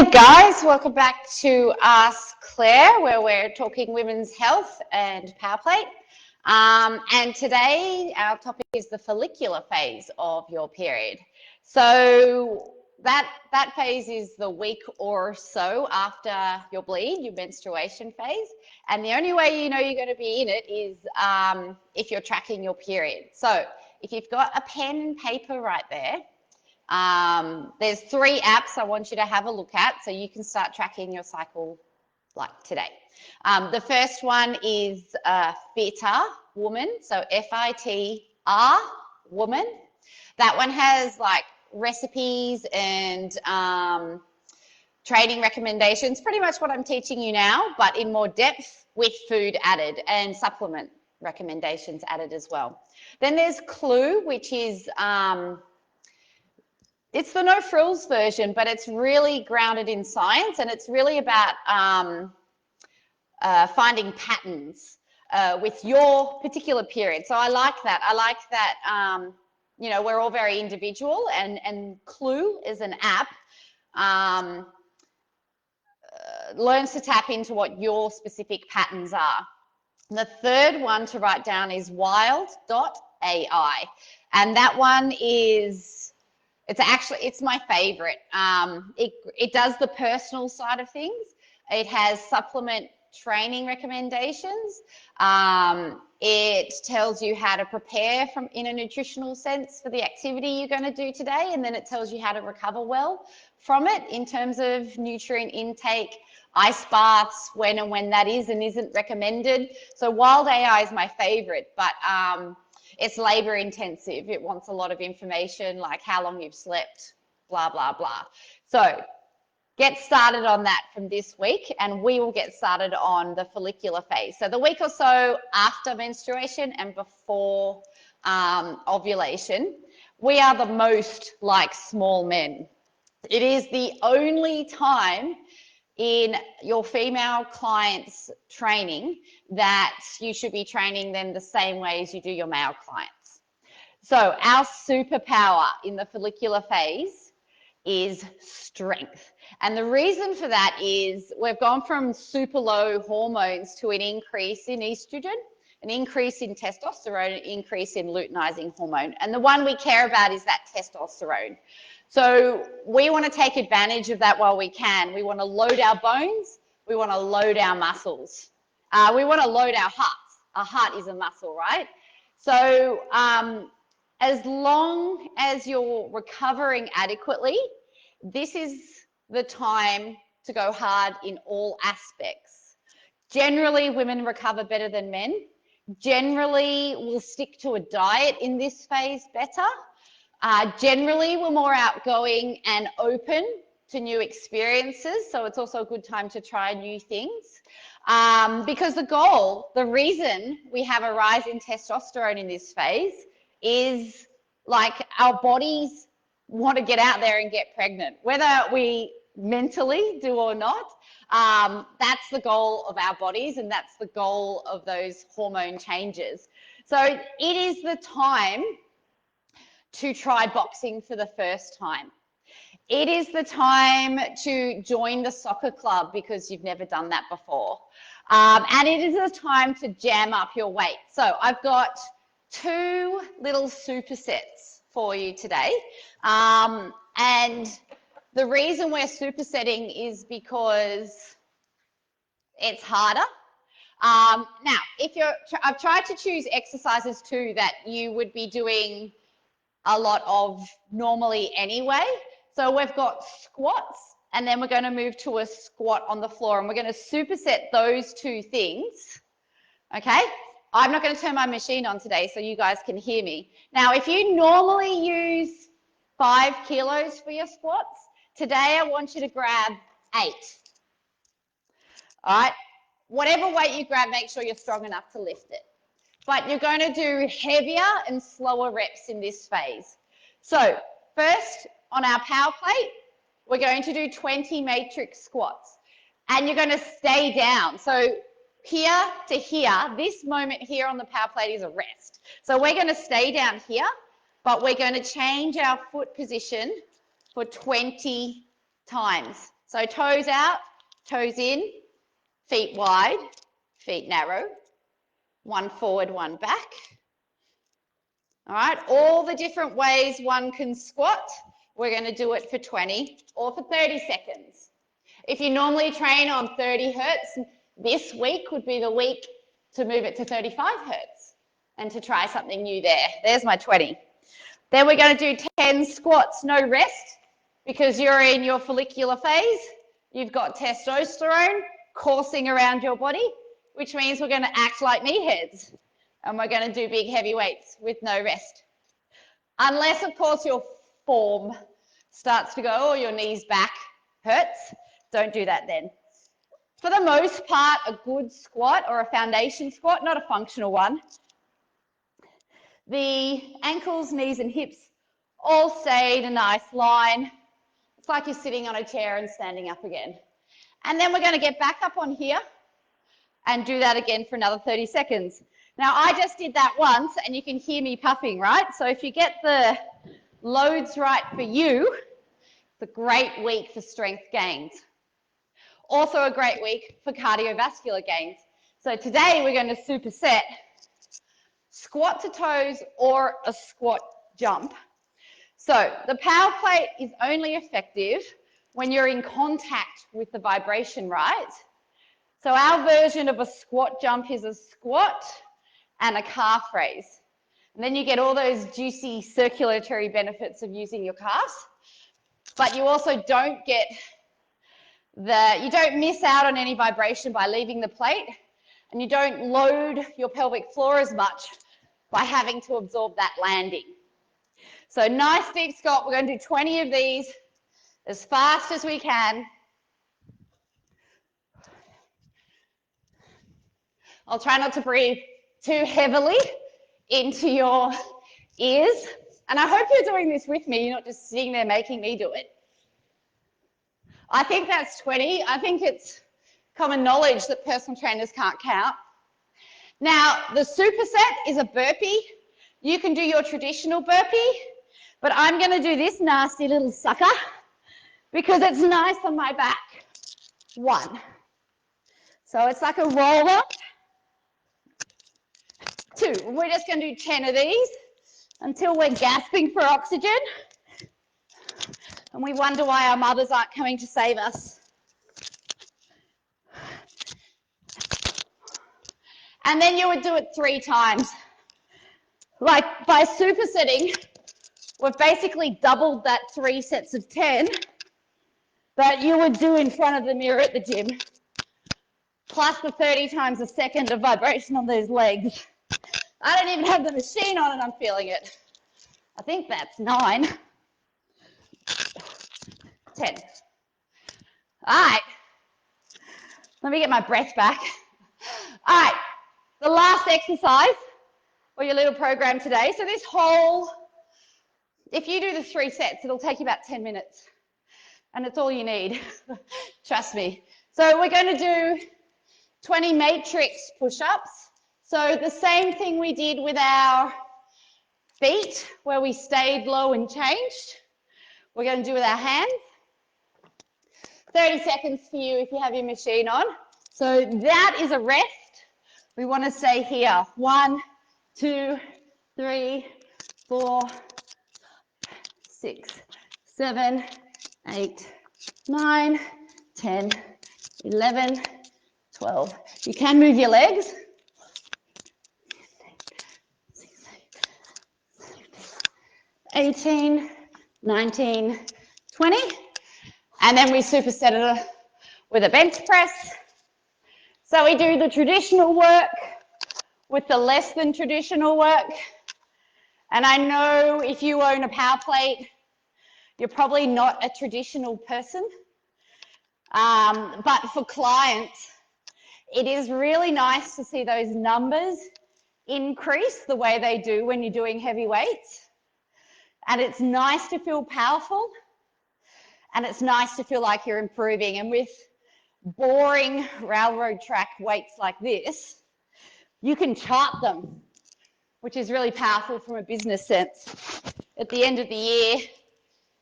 Hey guys, welcome back to Ask Claire, where we're talking women's health and power plate. And today our topic is the follicular phase of your period. So that phase is the week or so after your bleed, your menstruation phase. And the only way you know you're going to be in it is if you're tracking your period. So if you've got a pen and paper right there, there's 3 apps I want you to have a look at so you can start tracking your cycle like today. The first one is Fitter Woman, so F-I-T-R Woman. That one has like recipes and training recommendations, pretty much what I'm teaching you now, but in more depth with food added and supplement recommendations added as well. Then there's Clue, which is it's the no frills version, but it's really grounded in science, and it's really about finding patterns with your particular period. So I like that. I like that, you know, we're all very individual, and Clue is an app, learns to tap into what your specific patterns are. And the third one to write down is wild.ai. And that one is, it's my favorite. It does the personal side of things. It has supplement training recommendations. It tells you how to prepare in a nutritional sense for the activity you're going to do today, and then it tells you how to recover well from it in terms of nutrient intake, ice baths, when that is and isn't recommended. So Wild AI is my favorite, but it's labor intensive. It wants a lot of information like how long you've slept, blah, blah, blah. So get started on that from this week, and we will get started on the follicular phase. So the week or so after menstruation and before ovulation, we are the most like small men. It is the only time in your female clients' training that you should be training them the same way as you do your male clients. So our superpower in the follicular phase is strength. And the reason for that is we've gone from super low hormones to an increase in estrogen, an increase in testosterone, an increase in luteinizing hormone. And the one we care about is that testosterone. So we want to take advantage of that while we can. We want to load our bones. We want to load our muscles. We want to load our hearts. Our heart is a muscle, right? So as long as you're recovering adequately, this is the time to go hard in all aspects. Generally, women recover better than men. Generally, we'll stick to a diet in this phase better. Generally, we're more outgoing and open to new experiences, so it's also a good time to try new things. Because the reason we have a rise in testosterone in this phase is like our bodies want to get out there and get pregnant, whether we mentally do or not. That's the goal of our bodies, and that's the goal of those hormone changes. So it is the time to try boxing for the first time. It is the time to join the soccer club because you've never done that before. And it is the time to jam up your weight. So I've got 2 little supersets for you today. And the reason we're supersetting is because it's harder. Now, I've tried to choose exercises too that you would be doing a lot of normally anyway. So we've got squats, and then we're going to move to a squat on the floor, and we're going to superset those 2 things. Okay? I'm not going to turn my machine on today so you guys can hear me. Now, if you normally use 5 kilos for your squats, today I want you to grab 8. All right? Whatever weight you grab, make sure you're strong enough to lift it. But you're going to do heavier and slower reps in this phase. So first, on our power plate, we're going to do 20 matrix squats. And you're going to stay down. So here to here, this moment here on the power plate is a rest. So we're going to stay down here, but we're going to change our foot position for 20 times. So toes out, toes in, feet wide, feet narrow, one forward, one back. All right, all the different ways one can squat, we're going to do it for 20 or for 30 seconds. If you normally train on 30 hertz, this week would be the week to move it to 35 hertz and to try something new there. There's my 20. Then we're going to do 10 squats, no rest, because you're in your follicular phase. You've got testosterone coursing around your body, which means we're going to act like meatheads. And we're going to do big heavy weights with no rest. Unless, of course, your form starts to go, or your knees back hurts. Don't do that then. For the most part, a good squat or a foundation squat, not a functional one, the ankles, knees and hips all stay in a nice line. It's like you're sitting on a chair and standing up again. And then we're going to get back up on here and do that again for another 30 seconds. Now, I just did that once and you can hear me puffing, right? So if you get the loads right for you, it's a great week for strength gains. Also a great week for cardiovascular gains. So today we're going to superset squat to toes or a squat jump. So the power plate is only effective when you're in contact with the vibration, right? So our version of a squat jump is a squat and a calf raise. And then you get all those juicy circulatory benefits of using your calves, but you also don't get you don't miss out on any vibration by leaving the plate, and you don't load your pelvic floor as much by having to absorb that landing. So nice deep squat. We're going to do 20 of these as fast as we can. I'll try not to breathe too heavily into your ears. And I hope you're doing this with me. You're not just sitting there making me do it. I think that's 20. I think it's common knowledge that personal trainers can't count. Now, the superset is a burpee. You can do your traditional burpee, but I'm going to do this nasty little sucker because it's nice on my back. 1. So it's like a roll up. 2. We're just going to do 10 of these until we're gasping for oxygen. And we wonder why our mothers aren't coming to save us. And then you would do it 3 times. Like by supersetting, we've basically doubled that 3 sets of 10 that you would do in front of the mirror at the gym, plus the 30 times a second of vibration on those legs. I don't even have the machine on and I'm feeling it. I think that's 9. 10. All right. Let me get my breath back. All right. The last exercise for your little program today. So this whole, if you do the 3 sets, it'll take you about 10 minutes. And it's all you need. Trust me. So we're going to do 20 matrix push-ups. So the same thing we did with our feet, where we stayed low and changed, we're going to do with our hands. 30 seconds for you if you have your machine on. So that is a rest. We want to stay here. 1, 2, 3, 4, 6, 7, 8, 9, 10, 11, 12. You can move your legs. 18, 19, 20. And then we superset it with a bench press. So we do the traditional work with the less than traditional work. And I know if you own a power plate, you're probably not a traditional person. But for clients, it is really nice to see those numbers increase the way they do when you're doing heavy weights. And it's nice to feel powerful. And it's nice to feel like you're improving. And with boring railroad track weights like this, you can chart them, which is really powerful from a business sense. At the end of the year,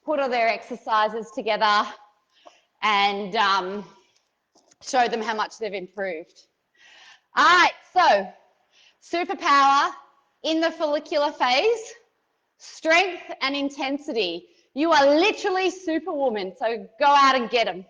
put all their exercises together and show them how much they've improved. All right, so superpower in the follicular phase, strength and intensity. You are literally superwoman, so go out and get them.